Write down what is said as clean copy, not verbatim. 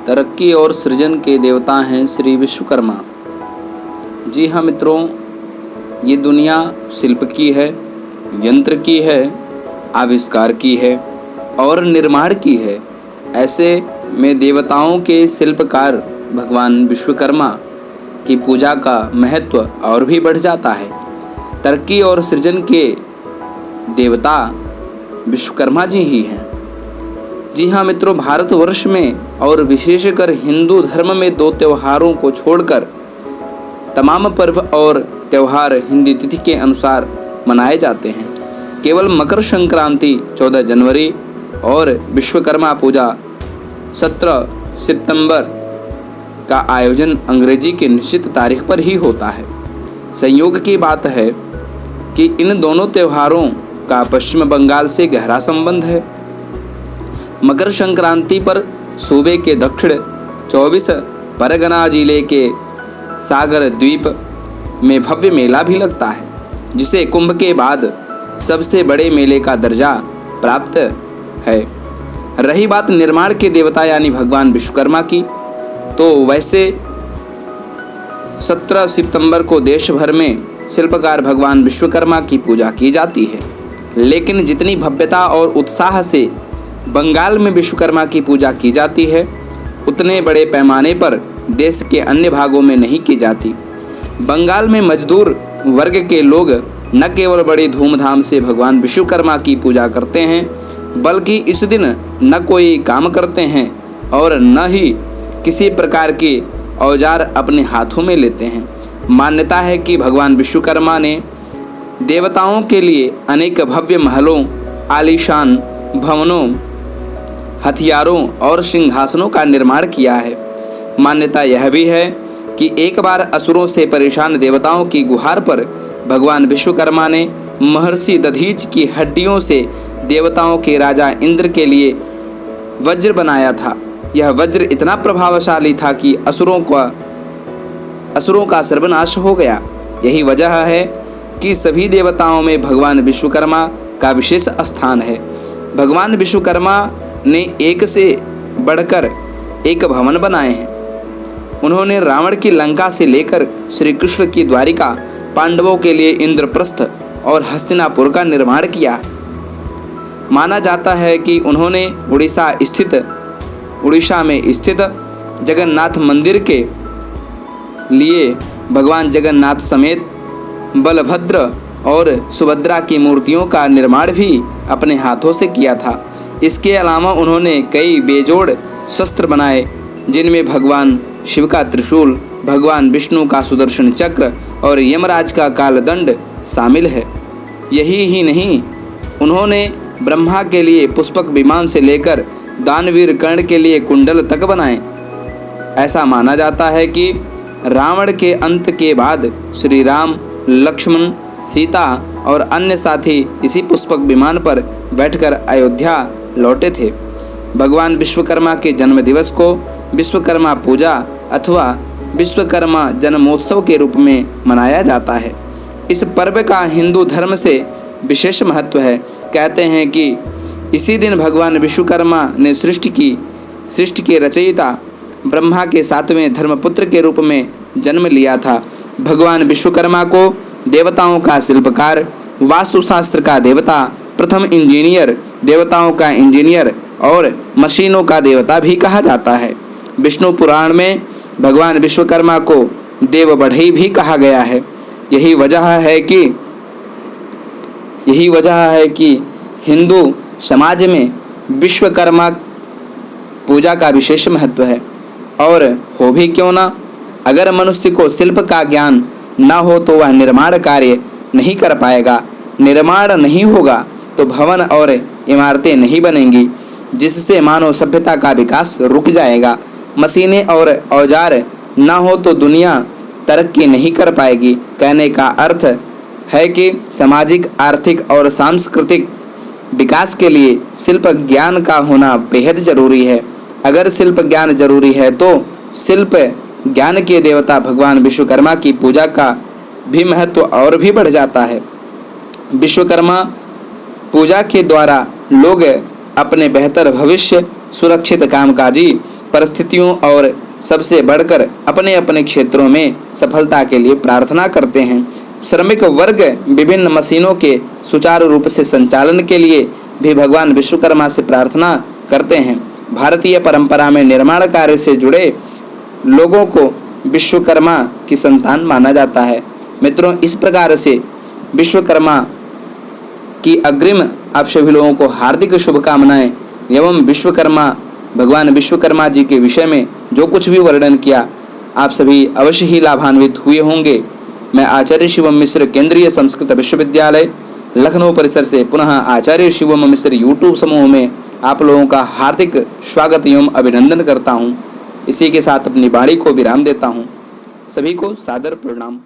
तरक्की और सृजन के देवता हैं श्री विश्वकर्मा। जी हाँ मित्रों, ये दुनिया शिल्प की है, यंत्र की है, आविष्कार की है और निर्माण की है। ऐसे में देवताओं के शिल्पकार भगवान विश्वकर्मा की पूजा का महत्व और भी बढ़ जाता है। तरक्की और सृजन के देवता विश्वकर्मा जी ही हैं। जी हाँ मित्रों, भारतवर्ष में और विशेषकर हिंदू धर्म में दो त्योहारों को छोड़कर तमाम पर्व और त्यौहार हिंदी तिथि के अनुसार मनाए जाते हैं। केवल मकर संक्रांति 14 जनवरी और विश्वकर्मा पूजा 17 सितंबर का आयोजन अंग्रेजी के निश्चित तारीख पर ही होता है। संयोग की बात है कि इन दोनों त्योहारों का पश्चिम बंगाल से गहरा संबंध है। मकर संक्रांति पर सूबे के दक्षिण 24 परगना जिले के सागर द्वीप में भव्य मेला भी लगता है, जिसे कुंभ के बाद सबसे बड़े मेले का दर्जा प्राप्त है। रही बात निर्माण के देवता यानी भगवान विश्वकर्मा की, तो वैसे 17 सितंबर को देश भर में शिल्पकार भगवान विश्वकर्मा की पूजा की जाती है। लेकिन जितनी भव्यता और उत्साह से बंगाल में विश्वकर्मा की पूजा की जाती है, उतने बड़े पैमाने पर देश के अन्य भागों में नहीं की जाती। बंगाल में मजदूर वर्ग के लोग न केवल बड़ी धूमधाम से भगवान विश्वकर्मा की पूजा करते हैं, बल्कि इस दिन न कोई काम करते हैं और न ही किसी प्रकार के औजार अपने हाथों में लेते हैं। मान्यता है कि भगवान विश्वकर्मा ने देवताओं के लिए अनेक भव्य महलों, आलीशान भवनों, हथियारों और सिंहासनों का निर्माण किया है। मान्यता यह भी है कि एक बार असुरों से परेशान देवताओं की गुहार पर भगवान विश्वकर्मा ने महर्षि दधीच की हड्डियों से देवताओं के राजा इंद्र के लिए वज्र बनाया था। यह वज्र इतना प्रभावशाली था कि असुरों का सर्वनाश हो गया। यही वजह है कि सभी देवताओं में भगवान विश्वकर्मा का विशेष स्थान है। भगवान विश्वकर्मा ने एक से बढ़कर एक भवन बनाए हैं। उन्होंने रावण की लंका से लेकर श्री कृष्ण की द्वारिका, पांडवों के लिए इंद्रप्रस्थ और हस्तिनापुर का निर्माण किया। माना जाता है कि उन्होंने उड़ीसा में स्थित जगन्नाथ मंदिर के लिए भगवान जगन्नाथ समेत बलभद्र और सुभद्रा की मूर्तियों का निर्माण भी अपने हाथों से किया था। इसके अलावा उन्होंने कई बेजोड़ शस्त्र बनाए, जिनमें भगवान शिव का त्रिशूल, भगवान विष्णु का सुदर्शन चक्र और यमराज का कालदंड शामिल है। यही ही नहीं, उन्होंने ब्रह्मा के लिए पुष्पक विमान से लेकर दानवीर कर्ण के लिए कुंडल तक बनाए। ऐसा माना जाता है कि रावण के अंत के बाद श्री राम, लक्ष्मण, सीता और अन्य साथी इसी पुष्पक विमान पर बैठकर अयोध्या लौटे थे। भगवान विश्वकर्मा के जन्म दिवस को विश्वकर्मा पूजा अथवा विश्वकर्मा जन्मोत्सव के रूप में मनाया जाता है। इस पर्व का हिंदू धर्म से विशेष महत्व है। कहते हैं कि इसी दिन भगवान विश्वकर्मा ने सृष्टि के रचयिता ब्रह्मा के 7वें धर्मपुत्र के रूप में जन्म लिया था। भगवान विश्वकर्मा को देवताओं का शिल्पकार, वास्तुशास्त्र का देवता, प्रथम इंजीनियर, देवताओं का इंजीनियर और मशीनों का देवता भी कहा जाता है। विष्णु पुराण में भगवान विश्वकर्मा को देव बढ़ई भी कहा गया है। यही वजह है कि हिंदू समाज में विश्वकर्मा पूजा का विशेष महत्व है। और हो भी क्यों ना, अगर मनुष्य को शिल्प का ज्ञान न हो तो वह निर्माण कार्य नहीं कर पाएगा। निर्माण नहीं होगा तो भवन और इमारतें नहीं बनेंगी, जिससे मानव सभ्यता का विकास रुक जाएगा। मशीनें और औजार न हो तो दुनिया तरक्की नहीं कर पाएगी। कहने का अर्थ है कि सामाजिक, आर्थिक और सांस्कृतिक विकास के लिए शिल्प ज्ञान का होना बेहद जरूरी है। अगर शिल्प ज्ञान जरूरी है तो शिल्प ज्ञान के देवता भगवान विश्वकर्मा की पूजा का भी महत्व और भी बढ़ जाता है। विश्वकर्मा पूजा के द्वारा लोग अपने बेहतर भविष्य, सुरक्षित कामकाजी परिस्थितियों और सबसे बढ़कर अपने अपने क्षेत्रों में सफलता के लिए प्रार्थना करते हैं। श्रमिक वर्ग विभिन्न मशीनों के सुचारू रूप से संचालन के लिए भी भगवान विश्वकर्मा से प्रार्थना करते हैं। भारतीय परंपरा में निर्माण कार्य से जुड़े लोगों को विश्वकर्मा की संतान माना जाता है। मित्रों, इस प्रकार से विश्वकर्मा की अग्रिम आप सभी लोगों को हार्दिक शुभकामनाएं एवं विश्वकर्मा भगवान विश्वकर्मा जी के विषय में जो कुछ भी वर्णन किया आप सभी अवश्य ही लाभान्वित हुए होंगे। मैं आचार्य शिवम मिश्र केंद्रीय संस्कृत विश्वविद्यालय लखनऊ परिसर से पुनः आचार्य शिवम मिश्र यूट्यूब समूह में आप लोगों का हार्दिक स्वागत एवं अभिनंदन करता हूं। इसी के साथ अपनी वाणी को विराम देता हूं। सभी को सादर प्रणाम।